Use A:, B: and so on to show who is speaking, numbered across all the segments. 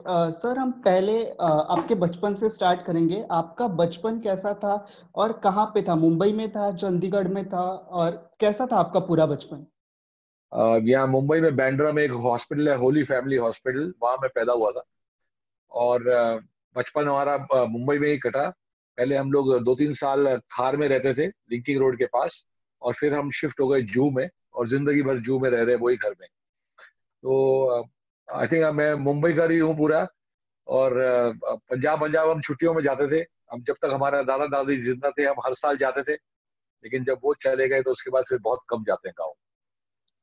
A: Sir हम पहले आपके बचपन से स्टार्ट करेंगे। आपका बचपन कैसा था और कहाँ पे था? मुंबई में था, चंडीगढ़ में था और कैसा था आपका पूरा बचपन?
B: यहाँ मुंबई में बांद्रा में एक हॉस्पिटल है, होली फैमिली हॉस्पिटल, वहां मैं पैदा हुआ था। और बचपन हमारा मुंबई में ही कटा। पहले हम लोग 2-3 साल थार में रहते थे, लिंकिंग रोड के पास। और फिर हम शिफ्ट हो गए जू में, और जिंदगी भर जू में रह रहे, वही घर में। तो आई थिंक मैं मुंबई का ही हूँ पूरा। और पंजाब पंजाब हम छुट्टियों में जाते थे। हम जब तक हमारा दादा दादी जिंदा थे, हम हर साल जाते थे। लेकिन जब वो चले गए तो उसके बाद फिर बहुत कम जाते हैं गाँव।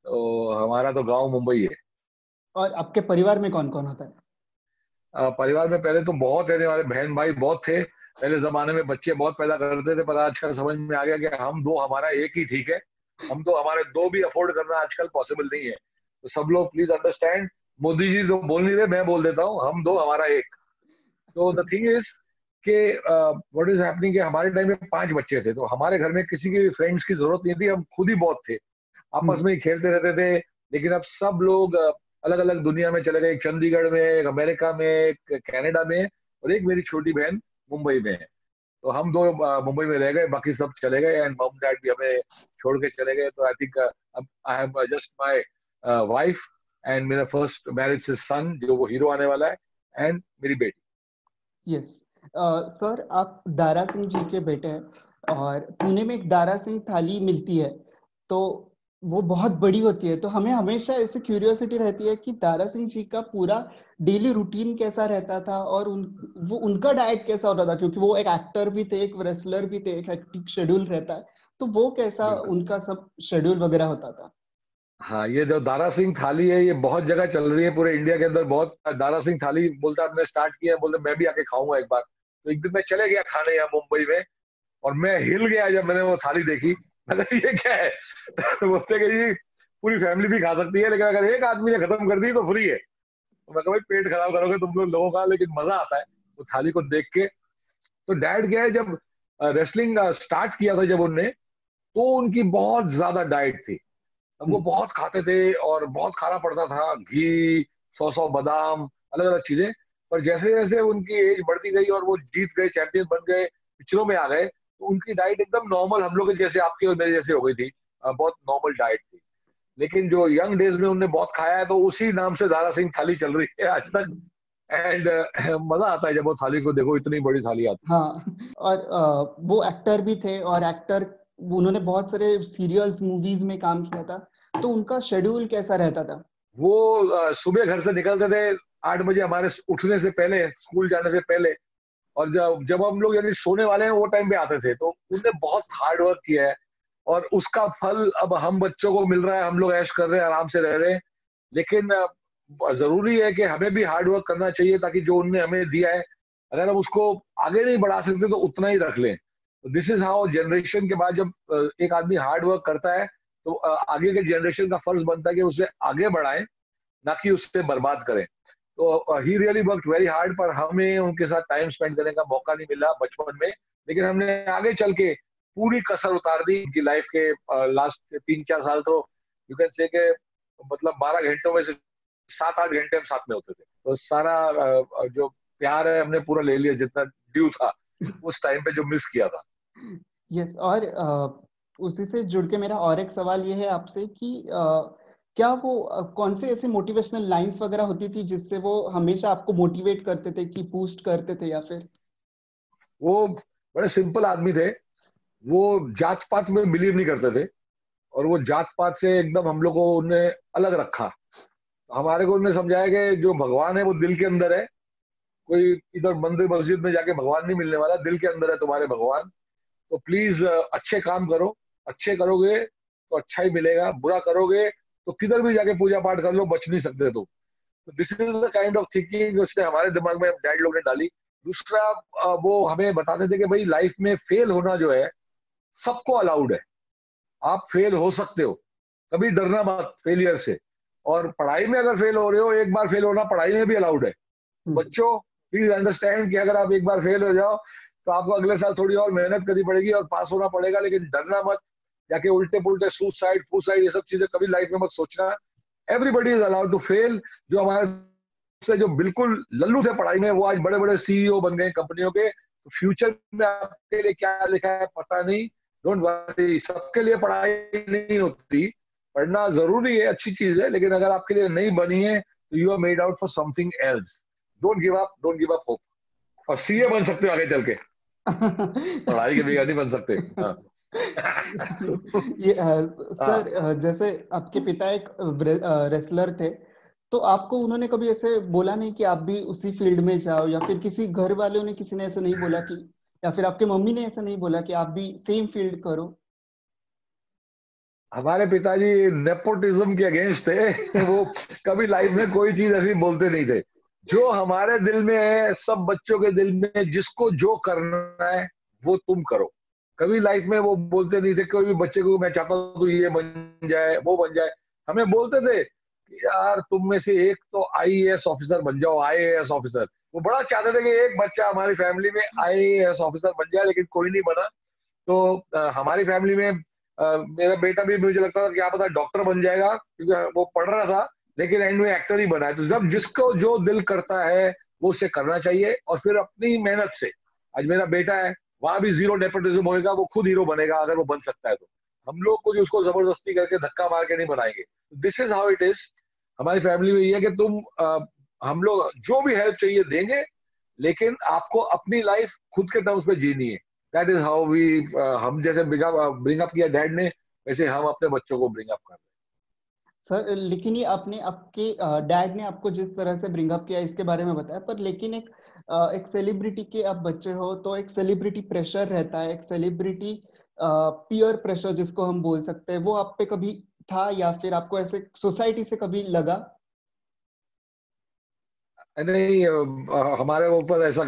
B: तो हमारा तो गाँव मुंबई है।
A: और आपके परिवार में कौन-कौन होता है?
B: परिवार में पहले तो बहुत रहने वाले बहन भाई बहुत थे। पहले जमाने में बच्चे बहुत पैदा करते थे, पर आजकल समझ में आ गया कि हम दो, हमारा एक ही ठीक है। हम तो, हमारे दो भी अफोर्ड करना आजकल पॉसिबल नहीं है। तो सब लोग प्लीज अंडरस्टैंड। मोदी जी तो बोल नहीं रहे, मैं बोल देता हूँ, हम दो, हमारा एक। तो द थिंग इज कि व्हाट इज हैपनिंग, कि हमारे टाइम में 5 बच्चे थे, तो हमारे घर में किसी के फ्रेंड्स की जरूरत नहीं थी, हम खुद ही बहुत थे। आपस
A: हुँ,
B: में ही खेलते रहते थे। लेकिन अब सब लोग अलग अलग दुनिया में चले गए। एक चंडीगढ़ में, एक अमेरिका में, एक कनाडा में, और एक मेरी छोटी बहन मुंबई में है। तो हम दो मुंबई में रह गए, बाकी सब चले गए, एंड मम डैड भी हमें छोड़ के चले गए। तो आई थिंक अब I have just my wife, and मेरा फर्स्ट मैरिज से सन, जो वो हीरो आने वाला है, एंड मेरी बेटी।
A: यस। सर आप दारा सिंह जी के बेटे हैं और पुणे में एक दारा सिंह थाली मिलती है, तो वो बहुत बड़ी होती है। तो हमें हमेशा ऐसे क्यूरियोसिटी रहती है कि दारा सिंह जी का पूरा डेली रूटीन कैसा रहता था और उनका डाइट कैसा होता था? क्योंकि वो एक एक्टर भी थे, एक रेसलर भी थे, एक हेक्टिक शेड्यूल रहता है। तो वो कैसा
B: बिल्कुल।
A: उनका सब शेड्यूल वगैरह होता था?
B: हाँ, ये जो दारा सिंह थाली है, ये बहुत जगह चल रही है पूरे इंडिया के अंदर। बहुत दारा सिंह थाली बोलता, हमने स्टार्ट किया, बोलते मैं भी आके खाऊंगा एक बार। तो एक दिन मैं चले गया खाने यहाँ मुंबई में, और मैं हिल गया जब मैंने वो थाली देखी। अगर ये क्या है, तो बोलते कि ये पूरी फैमिली भी खा सकती है, लेकिन अगर एक आदमी ने खत्म कर दी तो फ्री है। तो मैं कहा भाई, पेट खराब करोगे तुम लोगों का, लेकिन मजा आता है वो थाली को देख के। तो डैड क्या है, जब रेसलिंग स्टार्ट किया था जब उनने, तो उनकी बहुत ज्यादा डाइट थी। अब
A: हुँ,
B: वो बहुत खाते थे, और बहुत खाना पड़ता था, घी, 100 बादाम, अलग अलग चीजें। पर जैसे जैसे उनकी एज बढ़ती गई और वो जीत गए, चैंपियन बन गए, पिक्चरों में आ गए, तो उनकी डाइट एकदम नॉर्मल, हम लोग के जैसे, आपके और मेरे जैसे हो गई थी। बहुत नॉर्मल डाइट थी। लेकिन जो यंग डेज में उनने बहुत खाया है, तो उसी नाम से दारा सिंह थाली चल रही है आज तक। एंड मजा आता है जब वो थाली को देखो, इतनी बड़ी थाली आती
A: हाँ। और वो एक्टर भी थे और उन्होंने बहुत सारे सीरियल्स, मूवीज में काम किया था। तो उनका शेड्यूल कैसा रहता था?
B: है। वो सुबह घर से निकलते थे 8 बजे, हमारे उठने से पहले, स्कूल जाने से पहले। और जब जब हम लोग यानी सोने वाले हैं, वो टाइम पे आते थे। तो उनने बहुत हार्ड वर्क किया है, और उसका फल अब हम बच्चों को मिल रहा है। हम लोग ऐश कर रहे हैं, आराम से रह रहे हैं। लेकिन जरूरी है कि हमें भी हार्ड वर्क करना चाहिए, ताकि जो उनने हमें दिया है, अगर हम उसको आगे नहीं बढ़ा सकते तो उतना ही रख लें। तो दिस इज हाउ जनरेशन के बाद, जब एक आदमी हार्ड वर्क करता है, तो आगे के जनरेशन का फर्ज बनता है कि उसे आगे बढ़ाएं, ना कि उससे बर्बाद करें। तो he really work very hard, पर हमें उनके साथ टाइम स्पेंड करने का मौका नहीं मिला बचपन में। लेकिन हमने आगे चल के पूरी कसर उतार दी उनकी लाइफ के। लास्ट 3-4 साल तो यू कैन से के, मतलब 12 घंटों में से 7-8 घंटे हम साथ में होते थे। तो सारा जो प्यार है, हमने पूरा ले लिया, जितना ड्यू था उस टाइम पे जो मिस किया था।
A: यस। और उसी से जुड़ के मेरा और एक सवाल ये है आपसे कि क्या वो कौन से ऐसे मोटिवेशनल लाइंस वगैरह होती थी जिससे वो हमेशा आपको मोटिवेट करते थे कि बूस्ट करते थे या फिर?
B: वो बड़े सिंपल आदमी थे। वो जात पात में बिलीव नहीं करते थे, और वो जात पात से एकदम हम लोग को उनने अलग रखा। हमारे को उन्होंने समझाया कि जो भगवान है वो दिल के अंदर है। कोई इधर मंदिर मस्जिद में जाके भगवान नहीं मिलने वाला, दिल के अंदर है तुम्हारे भगवान। तो प्लीज अच्छे काम करो। अच्छे करोगे तो अच्छा ही मिलेगा, बुरा करोगे तो किधर भी जाके पूजा पाठ कर लो, बच नहीं सकते तुम। तो this is the kind of thinking उसने हमारे दिमाग में, डैड लोग ने डाली। दूसरा, वो हमें बताते थे कि भाई, लाइफ में फेल होना जो है, सबको अलाउड है। आप फेल हो सकते हो, कभी डरना मत फेलियर से। और पढ़ाई में अगर फेल हो रहे हो, एक बार फेल होना पढ़ाई में भी अलाउड है। तो
A: हम्म,
B: बच्चों, प्लीज अंडरस्टैंड कि अगर आप एक बार फेल हो जाओ, तो आपको अगले साल थोड़ी और मेहनत करनी पड़ेगी और पास होना पड़ेगा। लेकिन डरना मत, जाके उल्टे पुल्टे सुसाइड फुसाइड ये सब चीजें कभी लाइफ में मत सोचना। Everybody is allowed to fail. जो हमारे से जो बिल्कुल लल्लू थे पढ़ाई में, वो आज बड़े बड़े सीईओ बन गए कंपनियों के। फ्यूचर में आपके लिए क्या लिखा है पता नहीं, डोंट वरी, सबके लिए पढ़ाई नहीं होती। पढ़ना जरूरी है, अच्छी चीज है, लेकिन अगर आपके लिए नहीं बनी है तो you are made out for something else. Don't give up, don't give up hope. और सीए बन सकते हो आगे चल के, पढ़ाई के बगैर नहीं बन सकते। हाँ।
A: ये
B: हाँ,
A: सर, जैसे आपके पिता एक रेसलर थे, तो आपको उन्होंने कभी ऐसे बोला नहीं कि आप भी उसी फील्ड में जाओ, या फिर किसी घर वालों ने, किसी ने ऐसा नहीं बोला कि, या फिर आपके मम्मी ने ऐसा नहीं बोला कि आप भी सेम फील्ड करो?
B: हमारे पिताजी नेपोटिज्म के अगेंस्ट थे। वो कभी लाइफ में कोई चीज ऐसी बोलते नहीं थे। जो हमारे दिल में है, सब बच्चों के दिल में, जिसको जो करना है वो तुम करो। कभी लाइफ में वो बोलते नहीं थे कोई भी बच्चे को मैं चाहता हूँ तू ये बन जाए वो बन जाए। हमें बोलते थे कि यार तुम में से एक तो आईएएस ऑफिसर बन जाओ, आईएएस ऑफिसर। वो बड़ा चाहते थे कि एक बच्चा हमारी फैमिली में आईएएस ऑफिसर बन जाए, लेकिन कोई नहीं बना। तो हमारी फैमिली में मेरा बेटा भी मुझे लगता था क्या पता डॉक्टर बन जाएगा, क्योंकि वो पढ़ रहा था, लेकिन एंड में एक्टर ही बना है। तो जब जिसको जो दिल करता है वो उसे करना चाहिए, और फिर अपनी मेहनत से। आज मेरा बेटा है, वहां भी जीरो नेपोटिज्म होएगा, वो खुद हीरो बनेगा अगर वो बन सकता है तो। हम लोग कुछ उसको जबरदस्ती करके धक्का मार के नहीं बनाएंगे। This is how it is. हमारी फैमिली में ये है कि तुम हम लोग जो भी हेल्प चाहिए देंगे, लेकिन आपको अपनी लाइफ खुद के टर्म्स पे जीनी है। दैट इज हाउ वी, हम जैसे ब्रिंग अप किया डैड ने, वैसे हम अपने बच्चों को ब्रिंग अप कर रहे
A: सर, लेकिन ये आपने, आपके डैड ने आपको जिस तरह से ब्रिंग अप किया इसके बारे में बताया, पर लेकिन एक सेलिब्रिटी के आप बच्चे हो, तो एक सेलिब्रिटी प्रेशर रहता है, एक सेलिब्रिटी पीयर प्रेशर जिसको हम बोल सकते हैं, वो आप पे कभी था, या फिर आपको ऐसे सोसाइटी से कभी लगा?
B: हैं। नहीं, हमारे ऊपर ऐसा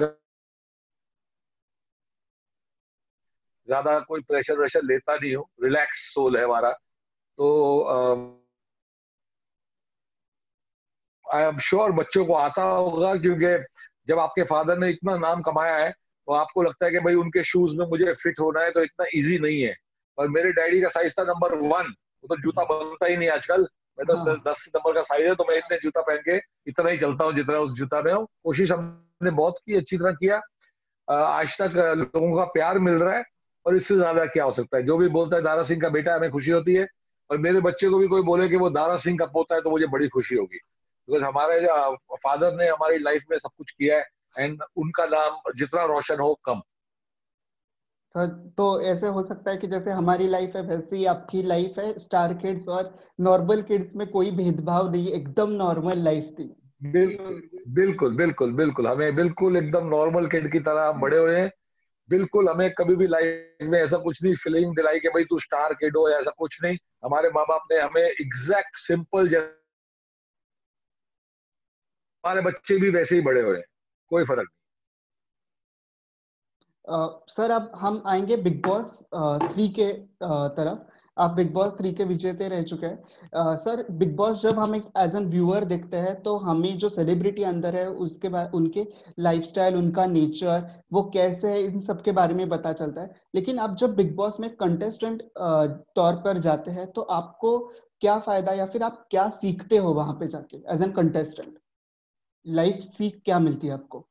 B: ज्यादा कोई प्रेशर वेशर लेता नहीं हूँ, रिलैक्स सोल है हमारा। तो आई एम श्योर बच्चों को आता होगा, क्योंकि जब आपके फादर ने इतना नाम कमाया है तो आपको लगता है कि भाई उनके शूज में मुझे फिट होना है, तो इतना इजी नहीं है। और मेरे डैडी का साइज था नंबर 1। वो तो जूता बनता ही नहीं आजकल। मैं तो
A: हाँ।
B: 10 नंबर का साइज है, तो मैं इतने जूता पहन के इतना ही चलता हूँ जितना उस जूता में हूँ। कोशिश हमने बहुत की, अच्छी तरह किया। आज तक लोगों का प्यार मिल रहा है, और इससे ज्यादा क्या हो सकता है। जो भी बोलता है दारा सिंह का बेटा है, हमें खुशी होती है। और मेरे बच्चे को भी कोई बोले कि वो दारा सिंह का पोता है, तो मुझे बड़ी खुशी होगी, बिकॉज हमारे फादर ने हमारी लाइफ में सब कुछ किया है। एंड उनका नाम जितना रोशन हो कम।
A: सर, तो ऐसे हो सकता है कि जैसे हमारी लाइफ है वैसे ही आपकी लाइफ है, स्टार किड्स और नॉर्मल किड्स में कोई भेदभाव नहीं, एकदम नॉर्मल लाइफ थी।
B: बिल्कुल बिल्कुल बिल्कुल बिल्कुल, हमें बिल्कुल एकदम नॉर्मल किड की तरह हम बड़े हुए हैं। बिल्कुल, हमें कभी भी लाइफ में ऐसा कुछ नहीं फीलिंग दिलाई कि भाई तू स्टार किड हो, या ऐसा कुछ नहीं। हमारे माँ बाप ने हमें एग्जैक्ट सिंपल, हमारे बच्चे भी वैसे ही बड़े हुए हैं, कोई फर्क
A: सर, अब हम आएंगे बिग बॉस 3 के तरफ। आप बिग बॉस 3 के विजेते रह चुके हैं। सर, बिग बॉस जब हम एक एज एन व्यूअर देखते हैं, तो हमें जो सेलिब्रिटी अंदर है उसके बाद उनके लाइफस्टाइल, उनका नेचर, वो कैसे है, इन सब के बारे में पता चलता है। लेकिन आप जब बिग बॉस में कंटेस्टेंट तौर पर जाते हैं, तो आपको क्या फायदा, या फिर आप क्या सीखते हो वहां पे जाके एज एन कंटेस्टेंट? लाइफ सीख क्या मिलती है आपको?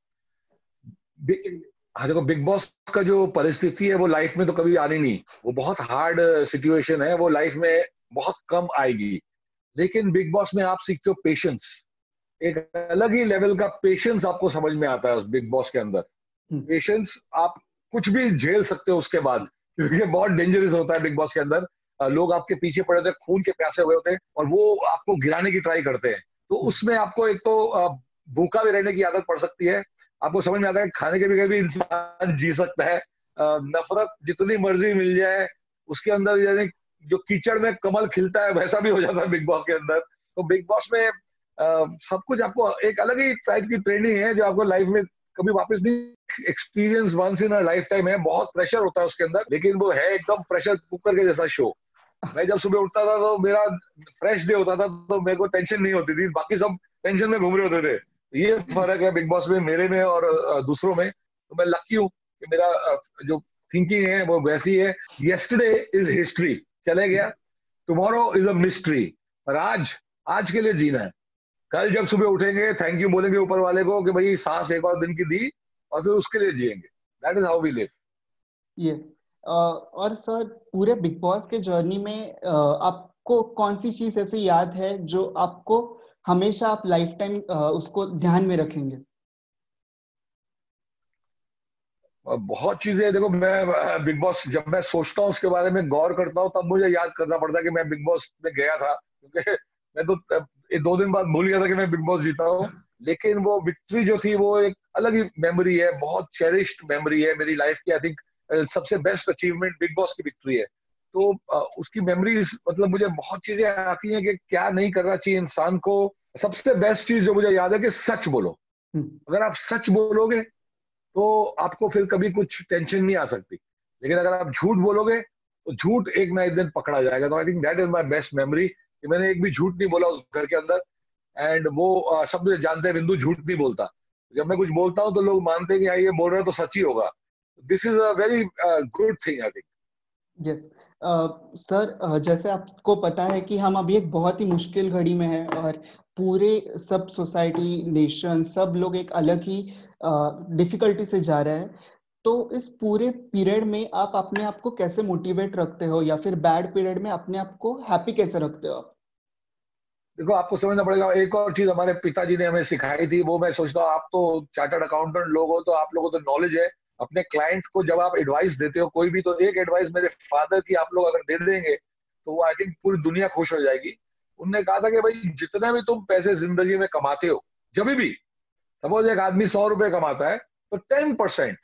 B: नहीं। हाँ देखो, बिग बॉस का जो परिस्थिति है वो लाइफ में तो कभी आनी नहीं। वो बहुत हार्ड सिचुएशन है, वो लाइफ में बहुत कम आएगी। लेकिन बिग बॉस में आप सीखते हो पेशेंस। एक अलग ही लेवल का पेशेंस आपको समझ में आता है उस बिग बॉस के अंदर।
A: हम्म।
B: पेशेंस, आप कुछ भी झेल सकते हो उसके बाद, क्योंकि बहुत डेंजरस होता है बिग बॉस के अंदर। लोग आपके पीछे पड़े होते हैं, खून के प्यासे हुए होते हैं, और वो आपको गिराने की ट्राई करते हैं। तो उसमें आपको एक तो भूखा भी रहने की आदत पड़ सकती है। आपको समझ में आता है कि खाने के बगैर भी इंसान जी सकता है। नफरत जितनी मर्जी मिल जाए उसके अंदर, यानी जो कीचड़ में कमल खिलता है वैसा भी हो जाता है बिग बॉस के अंदर। तो बिग बॉस में सब कुछ आपको एक अलग ही टाइप की ट्रेनिंग है, जो आपको लाइफ में कभी वापस नहीं। Experience once in a lifetime है। बहुत प्रेशर होता है उसके अंदर, लेकिन वो है एकदम प्रेशर कुकर के जैसा शो। मैं जब सुबह उठता था तो मेरा फ्रेश डे होता था, तो मेरे को टेंशन नहीं होती थी, बाकी सब टेंशन में घूम रहे होते थे। ये फर्क है बिग बॉस में मेरे में और दूसरों में। तो मैं लकी हूँ कि मेरा जो थिंकिंग है वो वैसी है। यस्टरडे इज हिस्ट्री, चले गया। Tomorrow is a mystery. पर आज, आज के लिए जीना है। कल जब सुबह उठेंगे थैंक यू बोलेंगे ऊपर वाले को कि भाई सांस एक और दिन की दी, और फिर उसके लिए जिएंगे। That is how we live.
A: Yes. और सर, पूरे बिग बॉस के जर्नी में आपको कौन सी चीज ऐसी याद है जो आपको हमेशा आप लाइफ टाइम उसको ध्यान में रखेंगे?
B: और बहुत चीजें देखो, मैं बिग बॉस जब मैं सोचता हूँ उसके बारे में गौर करता हूँ, तब मुझे याद करना पड़ता है कि मैं बिग बॉस में गया था, क्योंकि मैं तो ये 2 दिन बाद भूल गया था कि मैं बिग बॉस जीता हूँ। लेकिन वो विक्ट्री जो थी वो एक अलग ही मेमोरी है, बहुत चेरिश्ड मेमोरी है मेरी लाइफ की। आई थिंक सबसे बेस्ट अचीवमेंट बिग बॉस की विक्ट्री है। तो उसकी मेमोरीज, मतलब मुझे बहुत चीजें आती हैं कि क्या नहीं करना चाहिए इंसान को। सबसे बेस्ट चीज जो मुझे याद है कि सच बोलो।
A: हम्म।
B: अगर आप सच बोलोगे तो आपको फिर कभी कुछ टेंशन नहीं आ सकती। लेकिन अगर आप झूठ बोलोगे तो झूठ एक ना एक दिन पकड़ा जाएगा। तो I think that is my best memory कि मैंने एक भी झूठ नहीं बोला उस घर के अंदर। एंड वो सब मुझे जानते हैं, बिंदु झूठ नहीं बोलता। जब मैं कुछ बोलता हूँ तो लोग मानते हैं कि हाँ ये बोल रहा है तो सच ही होगा। This is a very good thing I think.
A: Yes. Sir, जैसे आपको पता है कि हम अभी एक बहुत ही मुश्किल घड़ी में हैं, और पूरे सब सोसाइटी, नेशन, सब लोग एक अलग ही डिफिकल्टी से जा रहे हैं। तो इस पूरे पीरियड में आप अपने आप को कैसे मोटिवेट रखते हो, या फिर बैड पीरियड में अपने आप को हैप्पी कैसे रखते हो?
B: देखो आपको समझना पड़ेगा, एक और चीज हमारे पिताजी ने हमें सिखाई थी, वो मैं सोचता हूँ आप तो चार्टर्ड अकाउंटेंट लोग हो तो आप लोगों को तो नॉलेज है। अपने क्लाइंट को जब आप एडवाइस देते हो कोई भी, तो एक एडवाइस मेरे फादर की आप लोग अगर दे देंगे तो वो आई थिंक पूरी दुनिया खुश हो जाएगी। उनने कहा था कि भाई जितना भी तुम पैसे जिंदगी में कमाते हो, जब भी सपोज एक आदमी 100 रुपए कमाता है तो 10%,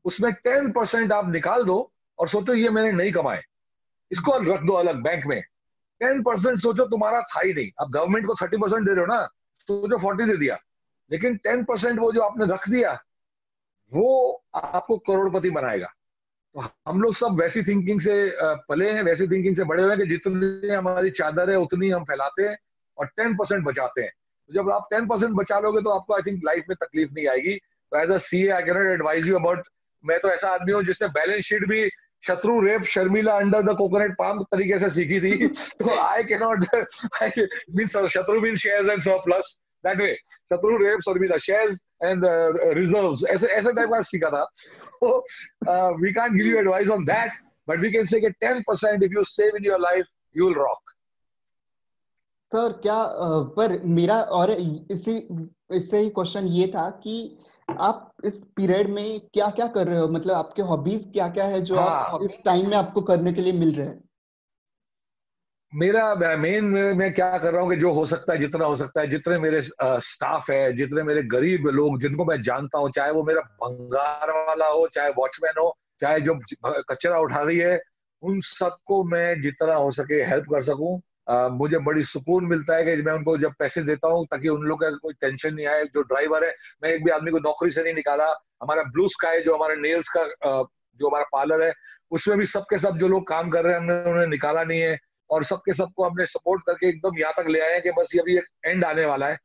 B: उसमें 10% आप निकाल दो और सोचो ये मैंने नहीं कमाए, इसको रख दो अलग बैंक में। 10% सोचो तुम्हारा था ही नहीं। अब गवर्नमेंट को 30% दे रहे हो ना, सोचो 40 दे दिया, लेकिन 10% वो जो आपने रख दिया वो आपको करोड़पति बनाएगा। तो हम लोग सब वैसी थिंकिंग से पले हैं, वैसी थिंकिंग से बड़े हुए हैं कि जितनी हमारी चादर है उतनी हम फैलाते हैं और 10% बचाते हैं। तो जब आप 10% बचा लोगे तो आपको आई थिंक लाइफ में तकलीफ नहीं आएगी। तो as a CA I can not advise you about. मैं तो ऐसा आदमी हूँ जिसने बैलेंस शीट भी शत्रु रेप शर्मिला अंडर द कोकोनट पाम तरीके से सीखी थी। तो आई कैन नॉट मीन शत्रु mean shares and surplus that way. शत्रु रेप शर्मिला शेयर्स एंड रिजर्व्स, ऐसे ऐसे टाइप का सीखा था। तो we can't give you advice on that, but we can say that 10% if you save in your life, you will rock.
A: Sir, क्या पर मेरा और इसी इससे ही क्वेश्चन ये था कि आप इस पीरियड में क्या क्या कर रहे हो, मतलब आपके हॉबीज क्या क्या है जो आप
B: हाँ,
A: इस टाइम में आपको करने के लिए मिल रहे हैं?
B: मेरा मेन मैं क्या कर रहा हूँ कि जो हो सकता है, जितना हो सकता है, जितने मेरे स्टाफ है, जितने मेरे गरीब लोग जिनको मैं जानता हूँ, चाहे वो मेरा भंगार वाला हो, चाहे वॉचमैन हो, चाहे जो कचरा उठा रही है, उन सबको मैं जितना हो सके हेल्प कर सकूं। मुझे बड़ी सुकून मिलता है कि मैं उनको जब पैसे देता हूँ ताकि उन लोग का कोई टेंशन नहीं आए। जो ड्राइवर है, मैं एक भी आदमी को नौकरी से नहीं निकाला। हमारा ब्लू स्काई जो हमारा नेल्स का जो हमारा पार्लर है, उसमें भी सबके सब जो लोग काम कर रहे हैं हमने उन्हें निकाला नहीं है। और सबके सबको हमने सपोर्ट करके एकदम यहाँ तक ले आए हैं कि बस ये अभी एक एंड आने वाला है।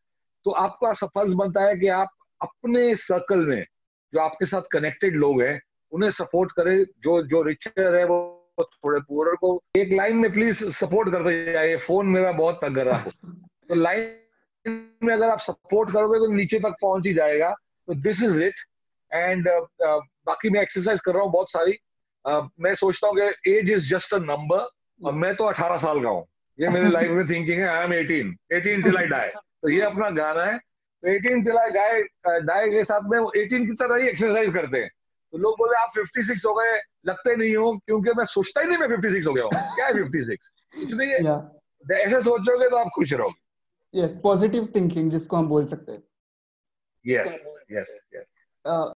B: तो आपका फर्ज बनता है कि आप अपने सर्कल में जो आपके साथ कनेक्टेड लोग हैं उन्हें सपोर्ट करें। जो जो रिचर है वो थोड़े पुअर को एक लाइन में प्लीज सपोर्ट करते जाइए। फोन मेरा बहुत तंग कर रहा हो तो लाइन में अगर आप सपोर्ट करोगे तो नीचे तक पहुंच ही जाएगा। तो दिस इज इट। एंड बाकी मैं एक्सरसाइज कर रहा हूँ बहुत सारी। मैं सोचता हूँ कि age is just a number, और मैं तो 18 साल का हूँ। ये मेरे लाइफ में थिंकिंग है, I am 18 till I die. तो ये अपना गाना है। तो 18 टिल आई डाई के साथ में वो 18 की तरह ही एक्सरसाइज करते हैं। तो लोग बोले आप 56 हो गए, लगते नहीं हो, क्योंकि मैं सोचता ही नहीं मैं 56 हो गया हूँ। क्या है 56? कुछ नहीं है।
A: या
B: ऐसे सोचोगे तो आप खुश रहोगे।
A: यस, पॉजिटिव थिंकिंग जिसको हम बोल सकते
B: यस, यस, यस।
A: हैं।